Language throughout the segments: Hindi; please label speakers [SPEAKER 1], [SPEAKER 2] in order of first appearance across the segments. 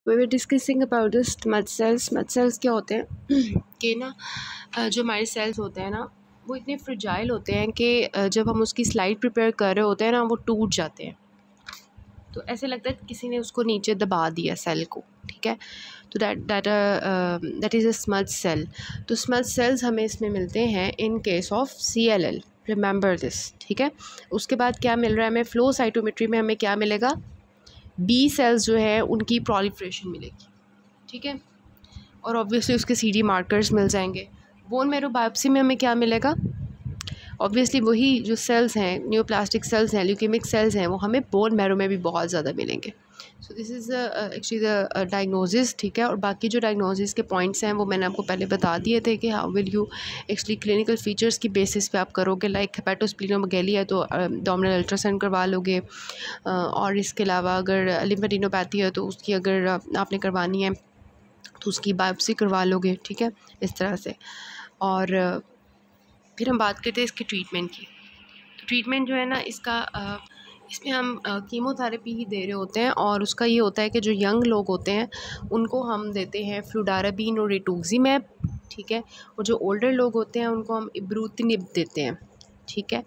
[SPEAKER 1] We were discussing about the smudge cells. Smudge cells क्या होते हैं कि ना जो हमारे सेल्स होते हैं ना वो इतने फ्रजाइल होते हैं कि जब हम उसकी स्लाइड प्रिपेयर कर रहे होते हैं ना वो टूट जाते हैं। तो ऐसे लगता है किसी ने उसको नीचे दबा दिया सेल को, ठीक है। तो that is a smudge cell. तो स्मच सेल्स हमें इसमें मिलते हैं in case of CLL, remember this, ठीक है। उसके बाद क्या मिल रहा है हमें, फ्लो साइटोमेट्री में हमें क्या मिलेगा, B सेल्स जो है उनकी प्रोलिफरेशन मिलेगी, ठीक है। और ऑब्वियसली उसके CD मार्कर्स मिल जाएंगे। बोन मैरो बायोप्सी में हमें क्या मिलेगा, ऑब्वियसली वही जो सेल्स हैं, न्यूप्लास्टिक सेल्स हैं, ल्यूकेमिक सेल्स हैं, वो हमें बोन मैरो में भी बहुत ज़्यादा मिलेंगे। So this is actually the diagnosis, ठीक है। और बाकी जो डायग्नोसिस के पॉइंट्स हैं वो मैंने आपको पहले बता दिए थे कि how will you actually clinical features की बेसिस पे आप करोगे। लाइक हेपेटोस्प्लीनोमेगाली है तो अब्डोमिनल अल्ट्रासाउंड करवा लोगे, और इसके अलावा अगर लिम्फेडिनोपैथी है तो उसकी अगर आपने करवानी है तो उसकी बायोप्सी करवा लोगे, ठीक है, इस तरह से। और फिर हम बात करते हैं इसके ट्रीटमेंट की। ट्रीटमेंट जो है ना इसका इसमें हम कीमोथेरेपी ही दे रहे होते हैं, और उसका ये होता है कि जो यंग लोग होते हैं उनको हम देते हैं फ्लूडाराबीन और रिटूक्सीमैब, ठीक है। और जो ओल्डर लोग होते हैं उनको हम इब्रूतिनिब देते हैं, ठीक है।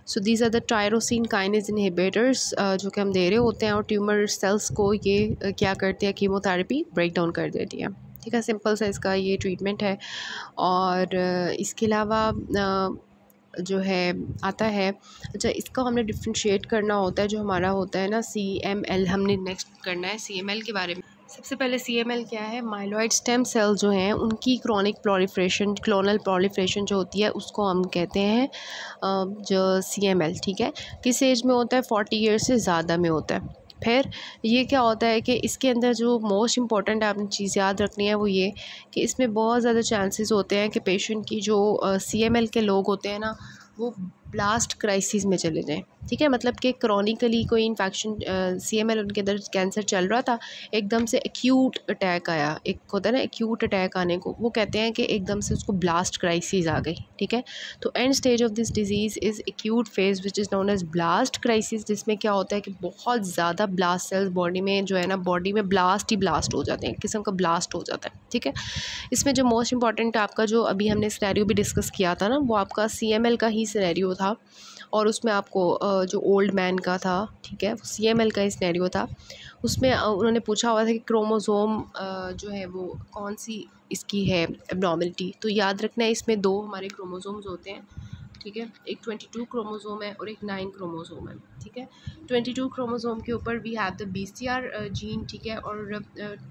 [SPEAKER 1] So these are the tyrosine kinase inhibitors जो कि हम दे रहे होते हैं, और ट्यूमर सेल्स को ये क्या करते हैं, कीमोथेरेपी ब्रेक डाउन कर देती है, ठीक है। सिंपल सा इसका ये ट्रीटमेंट है। और इसके अलावा जो है आता है, अच्छा इसका हमने डिफ्रेंशिएट करना होता है, जो हमारा होता है ना CML, हमने नेक्स्ट करना है CML के बारे में। सबसे पहले CML क्या है, माइलॉइड स्टेम सेल जो हैं उनकी क्रॉनिक प्रोलिफरेशन, क्लोनल प्रोलिफरेशन जो होती है उसको हम कहते हैं जो CML, ठीक है। किस एज में होता है, 40 ईयर्स से ज़्यादा में होता है। फिर ये क्या होता है कि इसके अंदर जो मोस्ट इम्पॉर्टेंट आपने चीज़ याद रखनी है वो ये कि इसमें बहुत ज़्यादा चांसेस होते हैं कि पेशेंट की जो CML के लोग होते हैं ना वो ब्लास्ट क्राइसिस में चले जाएं, ठीक है। मतलब कि क्रॉनिकली कोई इन्फेक्शन CML उनके अंदर कैंसर चल रहा था, एकदम से एक्यूट अटैक आया, एक होता है ना एक्यूट अटैक आने को, वो कहते हैं कि एकदम से उसको ब्लास्ट क्राइसिस आ गई, ठीक है। तो end stage of this disease is acute phase which is known as blast crisis, जिसमें क्या होता है कि बहुत ज़्यादा ब्लास्ट सेल्स बॉडी में जो है ना, बॉडी में ब्लास्ट ही ब्लास्ट हो जाते हैं, एक किस्म का ब्लास्ट हो जाता है, ठीक है। इसमें जो मोस्ट इंपॉर्टेंट आपका जो अभी हमने सिनेरियो भी डिस्कस किया था ना, वो आपका CML का ही सिनेरियो था, और उसमें आपको जो ओल्ड मैन का था, ठीक है, CML का ही सिनेरियो था। उसमें उन्होंने पूछा हुआ था कि क्रोमोसोम जो है वो कौन सी इसकी है एब्नॉर्मलिटी। तो याद रखना है इसमें 2 हमारे क्रोमोसोम्स होते हैं, ठीक है। एक 22 क्रोमोसोम है और एक 9 क्रोमोसोम है, ठीक है। 22 क्रोमोसोम के ऊपर we have the BCR gene, ठीक है, और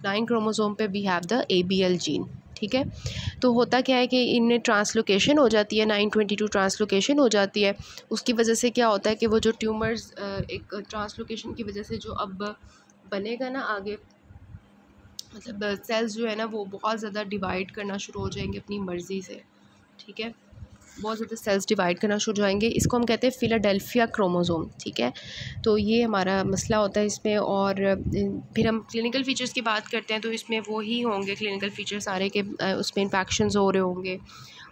[SPEAKER 1] 9 क्रोमोसोम पे we have the ABL gene, ठीक है। तो होता क्या है कि इनमें ट्रांसलोकेशन हो जाती है, 922 ट्रांसलोकेशन हो जाती है। उसकी वजह से क्या होता है कि वो जो ट्यूमर्स एक ट्रांसलोकेशन की वजह से जो अब बनेगा ना आगे, मतलब सेल्स जो है ना वो बहुत ज़्यादा डिवाइड करना शुरू हो जाएंगे अपनी मर्ज़ी से, ठीक है। बहुत ज़्यादा सेल्स डिवाइड करना शुरू हो जाएंगे, इसको हम कहते हैं फिलाडेल्फिया क्रोमोसोम, ठीक है। तो ये हमारा मसला होता है इसमें। और फिर हम क्लिनिकल फ़ीचर्स की बात करते हैं तो इसमें वो ही होंगे क्लिनिकल फ़ीचर्स सारे के उसमें इन्फेक्शंस हो रहे होंगे,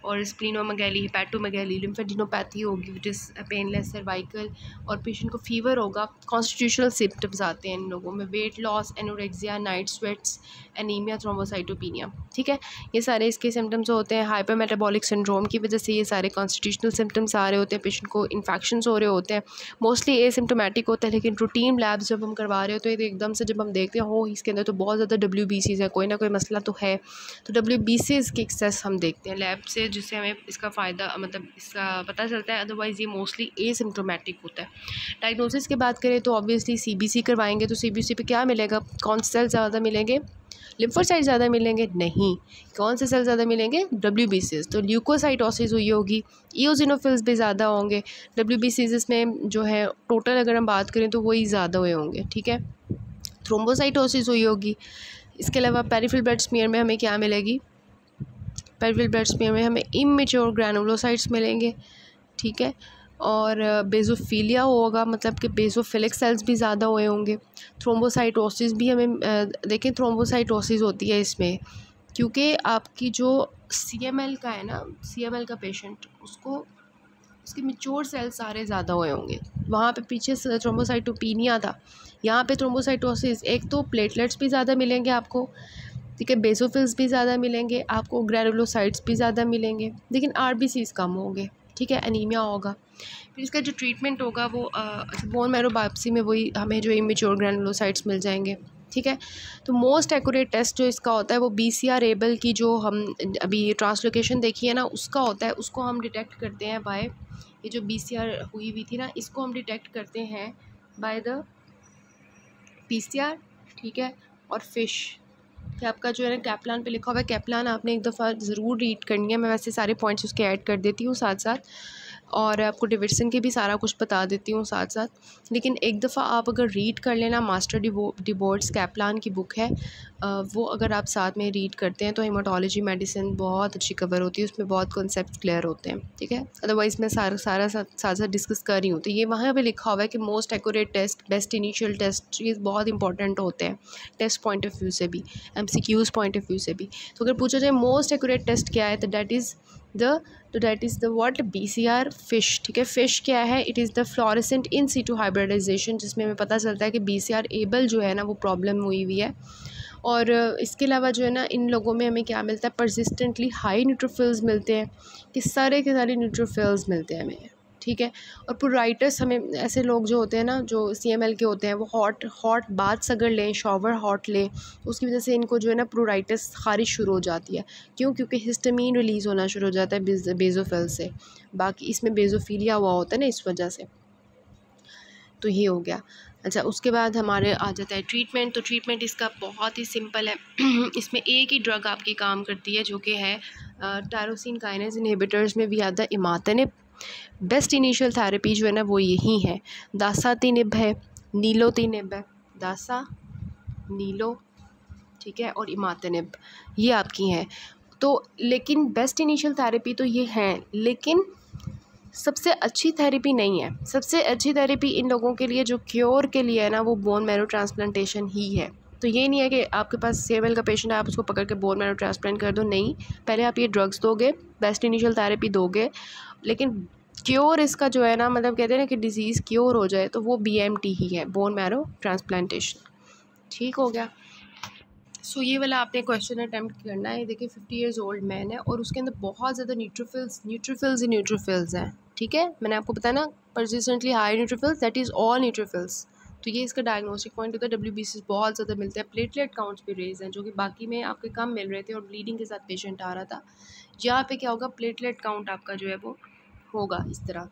[SPEAKER 1] और स्प्लीनोमेगाली, हेपेटोमेगाली, लिम्फेडिनोपैथी होगी विच इज़ पेनलेस सर्वाइकल, और पेशेंट को फीवर होगा। कॉन्स्टिट्यूशनल सिम्टम्स आते हैं इन लोगों में, weight loss, anorexia, night sweats, anaemia, thrombocytopenia, ठीक है। ये सारे इसके सिम्टम्स होते हैं। हाइपर मेटाबॉलिक सिंड्रोम की वजह से ये सारे कॉन्स्टिट्यूशनल सिम्टम्स आ रहे होते हैं, पेशेंट को इन्फेक्शंस हो रहे होते हैं। मोस्टली एसिम्टोमेटिक होता है, लेकिन रूटीन लैब्स जब हम करवा रहे होते हैं तो एकदम से जब हम देखते हैं हो इसके अंदर तो बहुत ज़्यादा WBCs है, कोई ना कोई मसला तो है, तो WBCs की एक्सेस हम देखते हैं लैब से, जिससे हमें इसका फ़ायदा मतलब इसका पता चलता है। अदरवाइज़ ये मोस्टली एसिम्टोमेटिक होता है। डायग्नोसिस की बात करें तो ऑब्वियसली CBC करवाएंगे, तो CBC पे क्या मिलेगा, कौन से सेल ज़्यादा मिलेंगे, लिम्फोसाइट ज़्यादा मिलेंगे, नहीं, कौन से सेल ज़्यादा मिलेंगे, WBCs। तो ल्यूकोसाइटोसिस हुई होगी, इओसिनोफिल्स भी ज़्यादा होंगे। WBCs में जो है टोटल अगर हम बात करें तो वही ज़्यादा हुए होंगे, ठीक है। थ्रोम्बोसाइटोसिस हुई होगी। इसके अलावा पेरिफेरल ब्लड स्मीयर में हमें क्या मिलेगी, पेरिफेरल ब्लड स्मीयर में हमें इमेच्योर ग्रैनुलोसाइट्स मिलेंगे, ठीक है। और बेसोफिलिया होगा, मतलब कि बेसोफिलिक सेल्स भी ज़्यादा हुए होंगे। थ्रोम्बोसाइटोसिस भी हमें देखें, थ्रोम्बोसाइटोसिस होती है इसमें क्योंकि आपकी जो CML का है ना, CML का पेशेंट उसको उसके मैच्योर सेल्स सारे ज़्यादा हुए होंगे। वहाँ पे पीछे थ्रोम्बोसाइटोपिनिया था, यहाँ पे थ्रोम्बोसाइटोसिस। एक तो प्लेटलेट्स भी ज़्यादा मिलेंगे आपको, ठीक है, बेसोफिल्स भी ज़्यादा मिलेंगे आपको, ग्रैनुलोसाइट्स भी ज़्यादा मिलेंगे, लेकिन आरबीसीज कम होंगे, ठीक है, एनीमिया होगा। फिर इसका जो ट्रीटमेंट होगा वो बोन मैरो बायोप्सी में वही हमें जो इमेच्योर ग्रैनुलोसाइट्स मिल जाएंगे, ठीक है। तो मोस्ट एक्यूरेट टेस्ट जो इसका होता है वो BCR एबल की जो हम अभी ट्रांसलोकेशन देखी है ना उसका होता है, उसको हम डिटेक्ट करते हैं बाय, ये जो BCR हुई हुई थी ना इसको हम डिटेक्ट करते हैं बाय द PCR, ठीक है। और फिश कि आपका जो है ना कैप्लान पे लिखा हुआ है, कैप्लान आपने एक दफ़ा ज़रूर रीड करनी है। मैं वैसे सारे पॉइंट्स उसके ऐड कर देती हूँ साथ साथ, और आपको डेविडसन के भी सारा कुछ बता देती हूँ साथ साथ। लेकिन एक दफ़ा आप अगर रीड कर लेना, मास्टर डिबोर्ड्स कैप्लान की बुक है, वो अगर आप साथ में रीड करते हैं तो हेमाटोलॉजी मेडिसिन बहुत अच्छी कवर होती है, उसमें बहुत कॉन्सेप्ट क्लियर होते हैं, ठीक है। अदरवाइज़ मैं सारा साथ डिस्कस कर रही हूँ। तो ये वहाँ पे लिखा हुआ है कि most accurate test, best initial test, ये बहुत इंपॉर्टेंट होते हैं टेस्ट पॉइंट ऑफ व्यू से भी, MCQs पॉइंट ऑफ व्यू से भी। तो अगर पूछा जाए मोस्ट एक्यूरेट टेस्ट क्या है, तो that is the what BCR FISH, ठीक है। फ़िश क्या है, it is the fluorescent in situ hybridisation, जिसमें हमें पता चलता है कि BCR एबल जो है ना वो प्रॉब्लम हुई हुई है। और इसके अलावा जो है ना इन लोगों में हमें क्या मिलता है, परसिस्टेंटली हाई न्यूट्रोफिल्स मिलते हैं, कि सारे के सारे न्यूट्रोफिल्स मिलते हैं हमें, ठीक है। और प्रोराइटस, हमें ऐसे लोग जो होते हैं ना जो CML के होते हैं, वो हॉट बाथ्स अगर लें, शॉवर हॉट लें, उसकी वजह से इनको जो है ना प्रोराइटस खारिश शुरू हो जाती है। क्यों? क्योंकि हिस्टामीन रिलीज़ होना शुरू हो जाता है बेजोफिल से, बाकी इसमें बेजोफिलिया हुआ होता है ना इस वजह से। तो ये हो गया। अच्छा, उसके बाद हमारे आ जाता है ट्रीटमेंट। तो ट्रीटमेंट इसका बहुत ही सिंपल है। इसमें एक ही ड्रग आपकी काम करती है जो कि है टायरोसिन काइनेज इनहिबिटर्स में we are the imatinib. Best initial therapy जो है ना वो यही है, दासातिनिब है, नीलोतिनिब है, दासा, नीलो, ठीक है, और इमातिनिब, ये आपकी हैं। तो लेकिन बेस्ट इनिशियल थेरेपी तो ये हैं, लेकिन सबसे अच्छी थेरेपी नहीं है। सबसे अच्छी थेरेपी इन लोगों के लिए जो क्योर के लिए है ना वो बोन मैरो ट्रांसप्लांटेशन ही है। तो ये नहीं है कि आपके पास CML का पेशेंट है आप उसको पकड़ के बोन मैरो ट्रांसप्लांट कर दो, नहीं, पहले आप ये ड्रग्स दोगे, बेस्ट इनिशियल थेरेपी दोगे, लेकिन क्योर इसका जो है ना, मतलब कहते हैं ना कि डिज़ीज़ क्योर हो जाए, तो वो BMT ही है, बोन मैरो ट्रांसप्लांटेशन, ठीक हो गया। सो ये वाला आपने क्वेश्चन अटैम्प्ट करना है। देखिए 50 ईयर्स ओल्ड मैन है और उसके अंदर बहुत ज़्यादा न्यूट्रोफिल्स हैं, ठीक है। मैंने आपको बताया ना persistently high neutrophils, that is all neutrophils. तो ये इसका डायग्नोस्टिक पॉइंट होता है। WBC बहुत ज़्यादा मिलते हैं। प्लेटलेट काउंट्स भी रेज हैं जो कि बाकी में आपके कम मिल रहे थे और ब्लीडिंग के साथ पेशेंट आ रहा था। यहाँ पे क्या होगा, प्लेटलेट काउंट आपका जो है वो होगा इस तरह।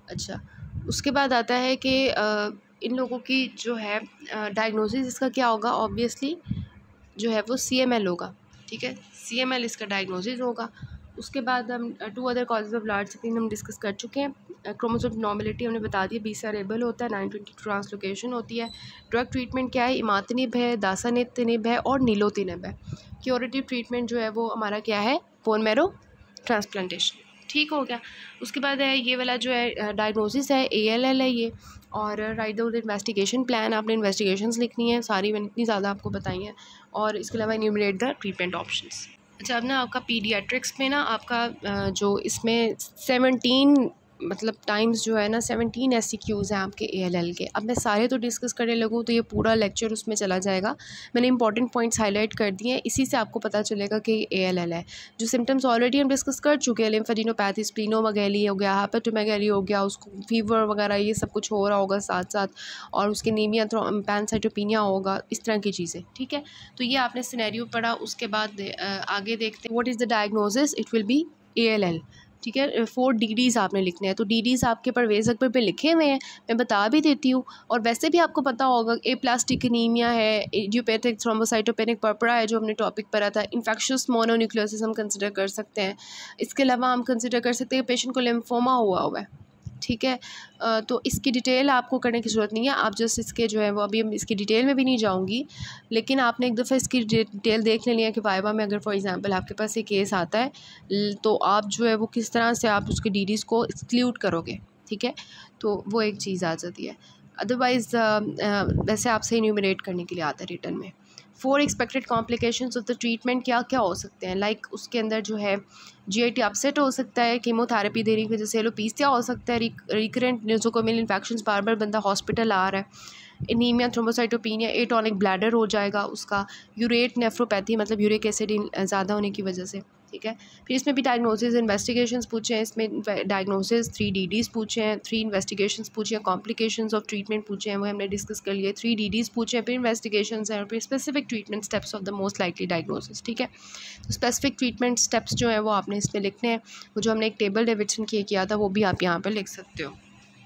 [SPEAKER 1] अच्छा, उसके बाद आता है कि इन लोगों की जो है डायग्नोसिस इसका क्या होगा, ऑब्वियसली जो है वो CML होगा, ठीक है, CML इसका डायग्नोसिस होगा। उसके बाद हम 2 other causes of large screen हम डिस्कस कर चुके हैं। क्रोमोसोम नॉर्मेलिटी हमने बता दी, BCR एबल होता है, 922 ट्रांसलोकेशन होती है। ड्रग ट्रीटमेंट क्या है, इमातिनिब है, दासानिब है और नीलोतिनिब है। क्योरेटिव ट्रीटमेंट जो है वो हमारा क्या है, बोन मैरो ट्रांसप्लांटेशन, ठीक हो गया। उसके बाद है ये वाला जो है डायग्नोसिस है, ALL है ये। और राइट द इन्वेस्टिगेशन प्लान, आपने इन्वेस्टिगेशंस लिखनी है सारी, मैंने इतनी ज़्यादा आपको बताई हैं। और इसके अलावा एन्यूमरेट द ट्रीटमेंट ऑप्शंस। अच्छा, अब ना आपका पीडियाट्रिक्स में ना आपका जो इसमें 17 मतलब टाइम्स जो है ना 17 SCQs हैं आपके ALL के। अब मैं सारे तो डिस्कस करने लगूँ तो ये पूरा लेक्चर उसमें चला जाएगा। मैंने इंपॉर्टेंट पॉइंट्स हाईलाइट कर दिए हैं, इसी से आपको पता चलेगा कि ALL है। जो सिम्टम्स ऑलरेडी हम डिस्कस कर चुके हैं, लिम्फेडिनोपैथी, स्प्लीनोमेगैली हो गया, हेपेटोमेगैली हो गया, उसको फीवर वगैरह ये सब कुछ हो रहा होगा साथ साथ, और उसके नीमिया पैनसाइटोपिनिया होगा, इस तरह की चीज़ें, ठीक है। तो ये आपने सिनेरियो पढ़ा। उसके बाद आगे देखते हैं what is the diagnosis, it will be ALL, ठीक है। 4 DDs आपने लिखने हैं। तो DDs आपके परवेज़ अकबर पे लिखे हुए हैं, मैं बता भी देती हूँ। और वैसे भी आपको पता होगा एप्लास्टिक एनीमिया है, इडियोपैथिक थ्रोम्बोसाइटोपेनिक पर्परा है जो हमने टॉपिक पढ़ा था, इन्फेक्शियस मोनोन्यूक्लियोसिस हम कंसिडर कर सकते हैं। इसके अलावा हम कंसिडर कर सकते हैं पेशेंट को लिम्फोमा हुआ है, ठीक है। तो इसकी डिटेल आपको करने की ज़रूरत नहीं है, आप जस्ट इसके जो है वो, अभी हम इसकी डिटेल में भी नहीं जाऊंगी, लेकिन आपने एक दफ़ा इसकी डिटेल देख लेनी है कि वाइवा में अगर फॉर एग्जांपल आपके पास ये केस आता है तो आप जो है वो किस तरह से आप उसके DDs को एक्सक्लूड करोगे, ठीक है। तो वो एक चीज़ आ जाती है। अदरवाइज़ वैसे आपसे इन्यूमरेट करने के लिए आता है रिटर्न में। 4 expected complications of the treatment क्या क्या हो सकते हैं, लाइक उसके अंदर जो है जीआईटी अपसेट हो सकता है, कीमोथेरेपी देने की वजह से एलोपीसिया हो सकता है, रिकरेंट नोज़ोकोमियल इन्फेक्शंस, बार बार बंदा हॉस्पिटल आ रहा है, एनीमिया, थ्रोम्बोसाइटोपिनिया, एटॉनिक ब्लैडर हो जाएगा उसका, यूरेट नेफ्रोपैथी मतलब यूरिक एसिड ज़्यादा होने की वजह से, ठीक है। फिर इसमें भी डायग्नोसिस इन्वेस्टिगेशंस पूछे हैं, इसमें डायग्नोसिस 3 डीडीज़ पूछे हैं, 3 इन्वेस्टिगेशंस पूछे हैं, कॉम्प्लिकेशंस ऑफ ट्रीटमेंट पूछे हैं, वो हमने डिस्कस कर लिए। 3 डीडीज़ पूछे हैं, फिर इन्वेस्टिगेशंस हैं और फिर specific treatment steps of the most likely diagnosis, ठीक है। तो स्पेसिफिक ट्रीटमेंट स्टेप्स जो है वो आपने इसमें लिखने हैं, वो जो हमने एक टेबल डेविडसन किया था वो भी आप यहाँ पर लिख सकते हो।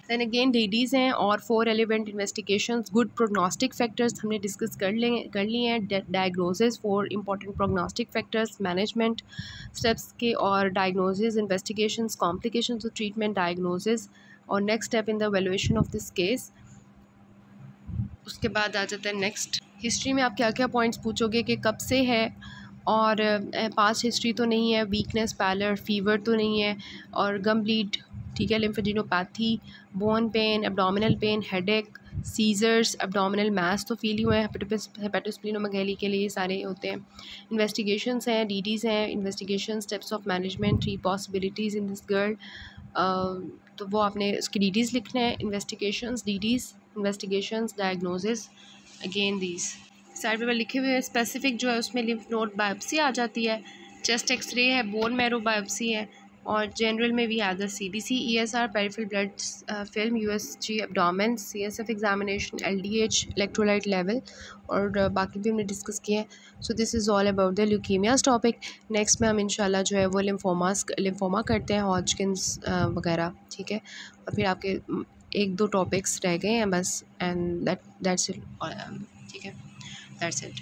[SPEAKER 1] दैन अगेन डीडीज़ हैं और 4 relevant investigations, good prognostic factors हमने डिस्कस कर लिए हैं, diagnosis, 4 important prognostic factors, management steps के और diagnosis, investigations, complications of treatment, diagnosis और next step in the valuation of this case. उसके बाद आ जाता है नेक्स्ट, हिस्ट्री में आप क्या क्या पॉइंट्स पूछोगे कि कब से है और पास्ट हिस्ट्री तो नहीं है, वीकनेस, पैलर, फीवर तो नहीं है और गम ब्लीड, ठीक है, lymphadenopathy, bone pain, abdominal pain, headache, seizures, abdominal mass तो फील ही हुए हैं, हेपेटोस्प्लीनोमेगाली के लिए सारे होते हैं। इन्वेस्टिगेशंस हैं, डीडीज़ हैं, investigation, steps of management, 3 possibilities in this girl, तो वो आपने उसकी डीडीज़ लिखना है, investigations, DDs, investigations, diagnosis, again these side पे लिखे हुए स्पेसिफिक जो है उसमें लिम्फ नोड बायोप्सी आ जाती है, चेस्ट एक्सरे है, बोन मैरो बायोप्सी है और जनरल में भी आदर CBC, ESR, peripheral blood film, USG abdomen, CSF examination, LDH, electrolyte level और बाकी भी हमने डिस्कस किए हैं। So this is all about the leukaemias topic. Next में हम इंशाल्लाह जो है वो लिम्फोमा करते हैं, हॉजकिंस वगैरह, ठीक है। और फिर आपके 1-2 टॉपिक्स रह गए हैं बस, एंड दैट्स इट, ठीक है, दैट्स इट।